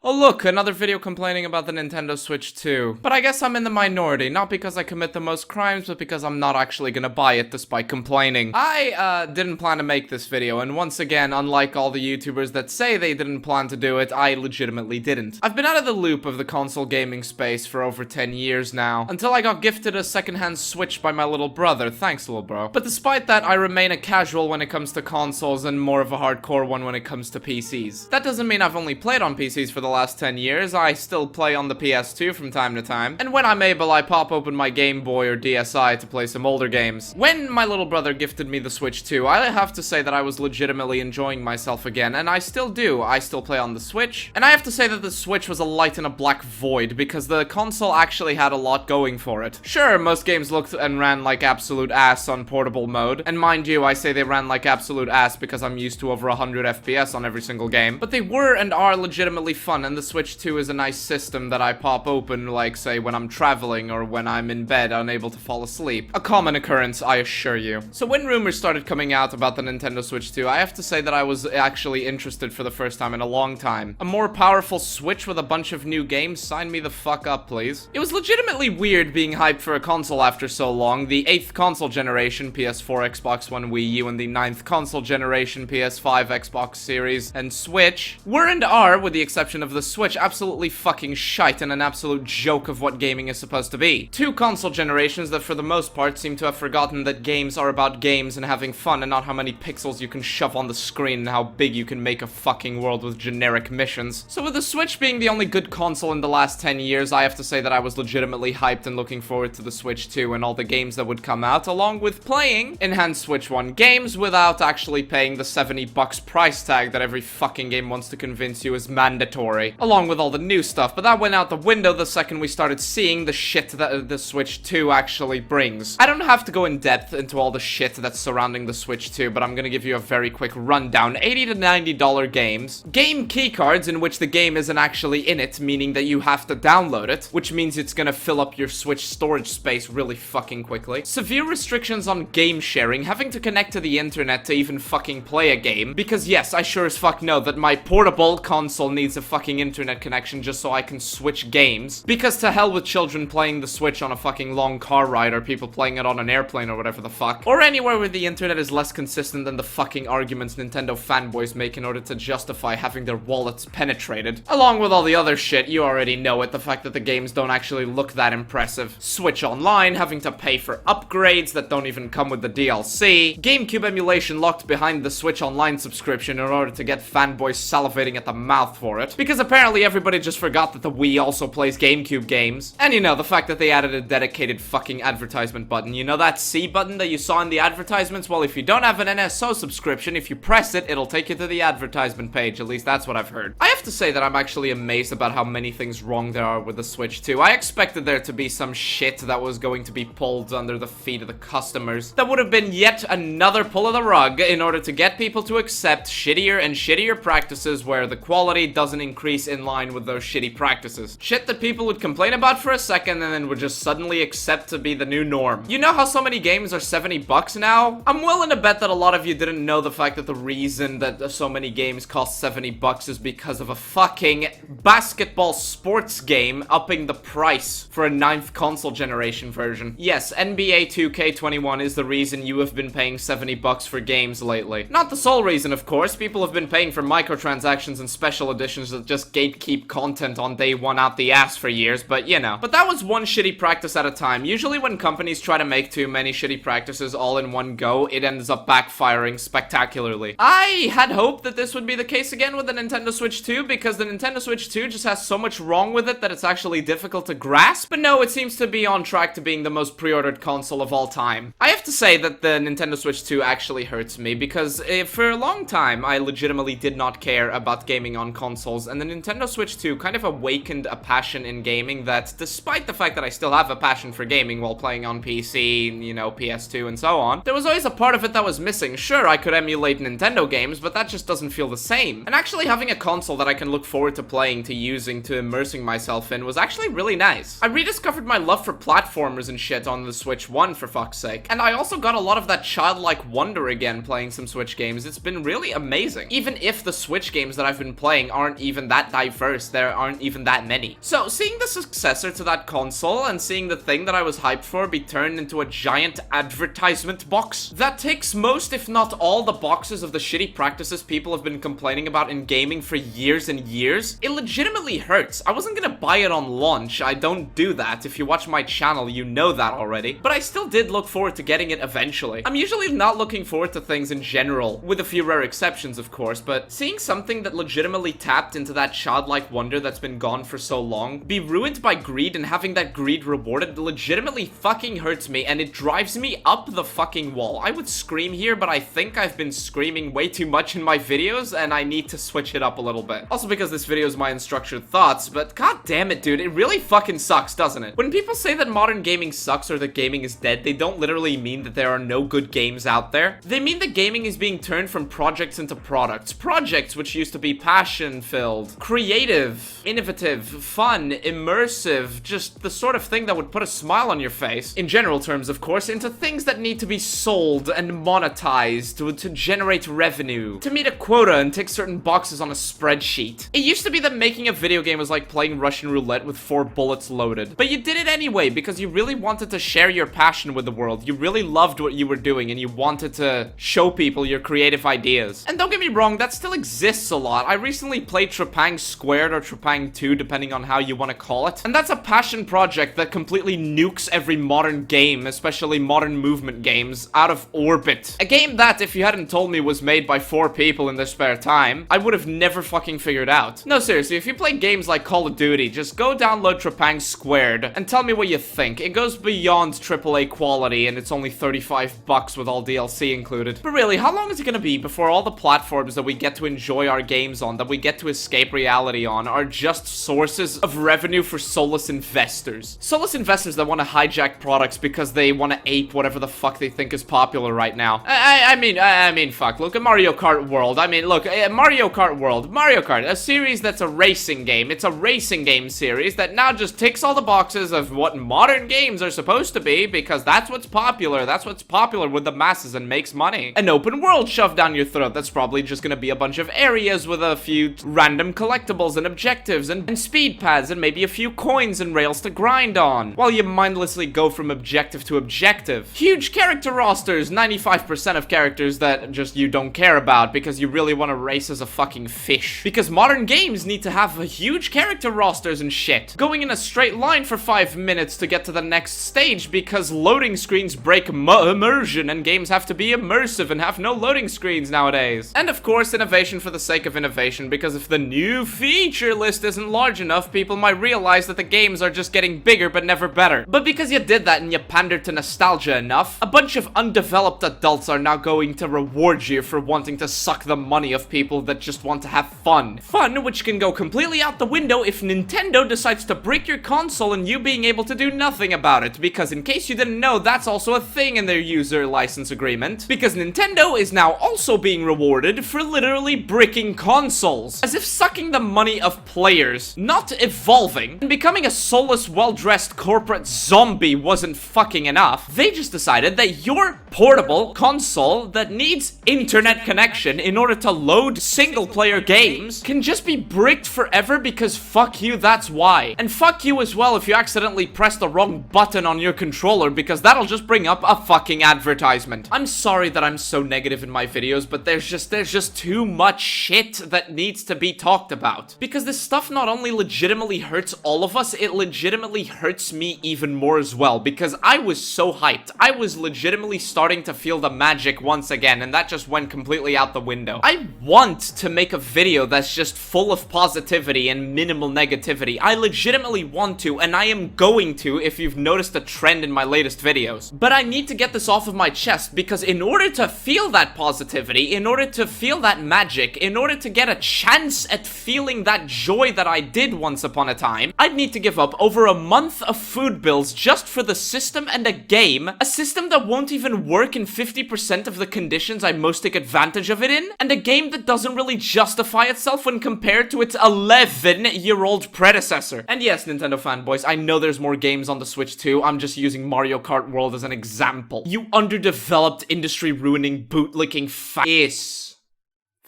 Oh look, another video complaining about the Nintendo Switch 2. But I guess I'm in the minority, not because I commit the most crimes, but because I'm not actually gonna buy it despite complaining. I didn't plan to make this video, and once again, unlike all the YouTubers that say they didn't plan to do it, I legitimately didn't. I've been out of the loop of the console gaming space for over 10 years now, until I got gifted a secondhand Switch by my little brother. Thanks, little bro. But despite that, I remain a casual when it comes to consoles and more of a hardcore one when it comes to PCs. That doesn't mean I've only played on PCs for the last 10 years. I still play on the PS2 from time to time, and when I'm able, I pop open my Game Boy or DSi to play some older games. When my little brother gifted me the Switch 2, I have to say that I was legitimately enjoying myself again, and I still do. I still play on the Switch, and I have to say that the Switch was a light in a black void, because the console actually had a lot going for it. Sure, most games looked and ran like absolute ass on portable mode, and mind you, I say they ran like absolute ass because I'm used to over 100 FPS on every single game, but they were and are legitimately fun, and the Switch 2 is a nice system that I pop open, like, say, when I'm traveling or when I'm in bed unable to fall asleep. A common occurrence, I assure you. So when rumors started coming out about the Nintendo Switch 2, I have to say that I was actually interested for the first time in a long time. A more powerful Switch with a bunch of new games? Sign me the fuck up, please. It was legitimately weird being hyped for a console after so long. The 8th console generation, PS4, Xbox One, Wii U, and the 9th console generation, PS5, Xbox Series, and Switch, were and are, with the exception of the Switch, absolutely fucking shite and an absolute joke of what gaming is supposed to be. Two console generations that for the most part seem to have forgotten that games are about games and having fun and not how many pixels you can shove on the screen and how big you can make a fucking world with generic missions. So with the Switch being the only good console in the last 10 years, I have to say that I was legitimately hyped and looking forward to the Switch 2 and all the games that would come out, along with playing enhanced Switch 1 games without actually paying the $70 price tag that every fucking game wants to convince you is mandatory, along with all the new stuff. But that went out the window the second we started seeing the shit that the Switch 2 actually brings. I don't have to go in depth into all the shit that's surrounding the Switch 2, but I'm gonna give you a very quick rundown. $80 to $90 games, game keycards in which the game isn't actually in it, meaning that you have to download it, which means it's gonna fill up your Switch storage space really fucking quickly. Severe restrictions on game sharing, having to connect to the internet to even fucking play a game, because yes, I sure as fuck know that my portable console needs a fucking internet connection just so I can switch games, because to hell with children playing the Switch on a fucking long car ride or people playing it on an airplane or whatever the fuck, or anywhere where the internet is less consistent than the fucking arguments Nintendo fanboys make in order to justify having their wallets penetrated. Along with all the other shit, you already know it, the fact that the games don't actually look that impressive. Switch Online, having to pay for upgrades that don't even come with the DLC. GameCube emulation locked behind the Switch Online subscription in order to get fanboys salivating at the mouth for it, because apparently everybody just forgot that the Wii also plays GameCube games. And you know, the fact that they added a dedicated fucking advertisement button. You know that C button that you saw in the advertisements? Well, if you don't have an NSO subscription, if you press it, it'll take you to the advertisement page. At least that's what I've heard. I have to say that I'm actually amazed about how many things wrong there are with the Switch 2. I expected there to be some shit that was going to be pulled under the feet of the customers. That would have been yet another pull of the rug in order to get people to accept shittier and shittier practices where the quality doesn't increase in line with those shitty practices. Shit that people would complain about for a second and then would just suddenly accept to be the new norm. You know how so many games are $70 now? I'm willing to bet that a lot of you didn't know the fact that the reason that so many games cost $70 is because of a fucking basketball sports game upping the price for a 9th console generation version. Yes, NBA 2K21 is the reason you have been paying $70 for games lately. Not the sole reason, of course. People have been paying for microtransactions and special editions that just gatekeep content on day one out the ass for years, but you know. But that was one shitty practice at a time. Usually when companies try to make too many shitty practices all in one go, it ends up backfiring spectacularly. I had hoped that this would be the case again with the Nintendo Switch 2, because the Nintendo Switch 2 just has so much wrong with it that it's actually difficult to grasp. But no, it seems to be on track to being the most pre-ordered console of all time. I have to say that the Nintendo Switch 2 actually hurts me, because for a long time I legitimately did not care about gaming on consoles, and the Nintendo Switch 2 kind of awakened a passion in gaming that, despite the fact that I still have a passion for gaming while playing on PC, you know, PS2 and so on, there was always a part of it that was missing. Sure, I could emulate Nintendo games, but that just doesn't feel the same. And actually having a console that I can look forward to playing, to using, to immersing myself in was actually really nice. I rediscovered my love for platformers and shit on the Switch 1, for fuck's sake. And I also got a lot of that childlike wonder again playing some Switch games. It's been really amazing. Even if the Switch games that I've been playing aren't even that diverse. There aren't even that many. So seeing the successor to that console and seeing the thing that I was hyped for be turned into a giant advertisement box that ticks most, if not all, the boxes of the shitty practices people have been complaining about in gaming for years and years, it legitimately hurts. I wasn't gonna buy it on launch. I don't do that. If you watch my channel, you know that already. But I still did look forward to getting it eventually. I'm usually not looking forward to things in general, with a few rare exceptions, of course, but seeing something that legitimately tapped into that childlike wonder that's been gone for so long be ruined by greed and having that greed rewarded legitimately fucking hurts me, and it drives me up the fucking wall. I would scream here, but I think I've been screaming way too much in my videos, and I need to switch it up a little bit. Also because this video is my unstructured thoughts, but god damn it, dude, it really fucking sucks, doesn't it? When people say that modern gaming sucks or that gaming is dead, they don't literally mean that there are no good games out there. They mean that gaming is being turned from projects into products. Projects which used to be passion-filled, creative, innovative, fun, immersive, just the sort of thing that would put a smile on your face, in general terms of course, into things that need to be sold and monetized to generate revenue, to meet a quota and tick certain boxes on a spreadsheet. It used to be that making a video game was like playing Russian roulette with 4 bullets loaded, but you did it anyway because you really wanted to share your passion with the world. You really loved what you were doing and you wanted to show people your creative ideas. And don't get me wrong, that still exists a lot. I recently played Trepang² or Trepang² depending on how you want to call it, and that's a passion project that completely nukes every modern game, especially modern movement games, out of orbit. A game that, if you hadn't told me was made by 4 people in their spare time, I would have never fucking figured out. No, seriously, if you play games like Call of Duty, just go download Trepang² and tell me what you think. It goes beyond AAA quality and it's only $35 with all DLC included. But really, how long is it gonna be before all the platforms that we get to enjoy our games on, that we get to escape reality on, are just sources of revenue for soulless investors? Soulless investors that want to hijack products because they want to ape whatever the fuck they think is popular right now. I mean, fuck, look at Mario Kart World. I mean, look, Mario Kart World. Mario Kart, a series that's a racing game. It's a racing game series that now just ticks all the boxes of what modern games are supposed to be because that's what's popular. That's what's popular with the masses and makes money. An open world shoved down your throat that's probably just gonna be a bunch of areas with a few random collectibles and objectives and speed pads and maybe a few coins and rails to grind on, while you mindlessly go from objective to objective. Huge character rosters, 95% of characters that just you don't care about because you really want to race as a fucking fish. Because modern games need to have huge character rosters and shit. Going in a straight line for 5 minutes to get to the next stage because loading screens break immersion and games have to be immersive and have no loading screens nowadays. And of course, innovation for the sake of innovation, because if the new feature list isn't large enough, people might realize that the games are just getting bigger but never better. But because you did that and you pandered to nostalgia enough, a bunch of undeveloped adults are now going to reward you for wanting to suck the money of people that just want to have fun. Fun which can go completely out the window if Nintendo decides to break your console and you being able to do nothing about it, because in case you didn't know, that's also a thing in their user license agreement, because Nintendo is now also being rewarded for literally bricking consoles. As if sucking the money of players, not evolving, and becoming a soulless, well-dressed corporate zombie wasn't fucking enough, they just decided that your portable console that needs internet connection in order to load single-player games can just be bricked forever because fuck you, that's why. And fuck you as well if you accidentally press the wrong button on your controller, because that'll just bring up a fucking advertisement. I'm sorry that I'm so negative in my videos, but there's just too much shit that needs to be talked about. Because this stuff not only legitimately hurts all of us, it legitimately hurts me even more as well, because I was so hyped. I was legitimately starting to feel the magic once again, and that just went completely out the window. I want to make a video that's just full of positivity and minimal negativity. I legitimately want to, and I am going to if you've noticed a trend in my latest videos. But I need to get this off of my chest, because in order to feel that positivity, in order to feel that magic, in order to get a chance at feeling that joy that I did once upon a time, I'd need to give up over a month of food bills just for the system and a game, a system that won't even work in 50% of the conditions I most take advantage of it in, and a game that doesn't really justify itself when compared to its 11-year-old predecessor. And yes, Nintendo fanboys, I know there's more games on the Switch too. I'm just using Mario Kart World as an example. You underdeveloped, industry-ruining, bootlicking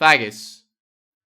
faggots.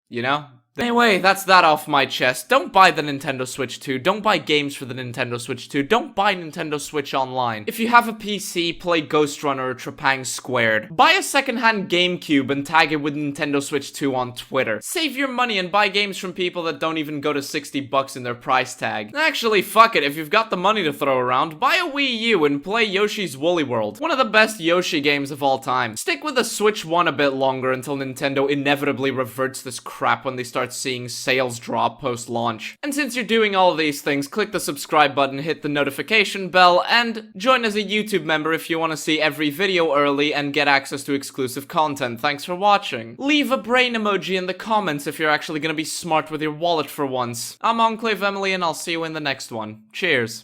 You know? Anyway, that's that off my chest. Don't buy the Nintendo Switch 2. Don't buy games for the Nintendo Switch 2. Don't buy Nintendo Switch Online. If you have a PC, play Ghost Runner or Trepang². Buy a secondhand GameCube and tag it with Nintendo Switch 2 on Twitter. Save your money and buy games from people that don't even go to 60 bucks in their price tag. Actually, fuck it. If you've got the money to throw around, buy a Wii U and play Yoshi's Woolly World. One of the best Yoshi games of all time. Stick with the Switch 1 a bit longer until Nintendo inevitably reverts this crap when they start seeing sales drop post-launch. And since you're doing all of these things, click the subscribe button, hit the notification bell, and join as a YouTube member if you want to see every video early and get access to exclusive content. Thanks for watching. Leave a brain emoji in the comments if you're actually gonna be smart with your wallet for once. I'm Enclave Emily, and I'll see you in the next one. Cheers.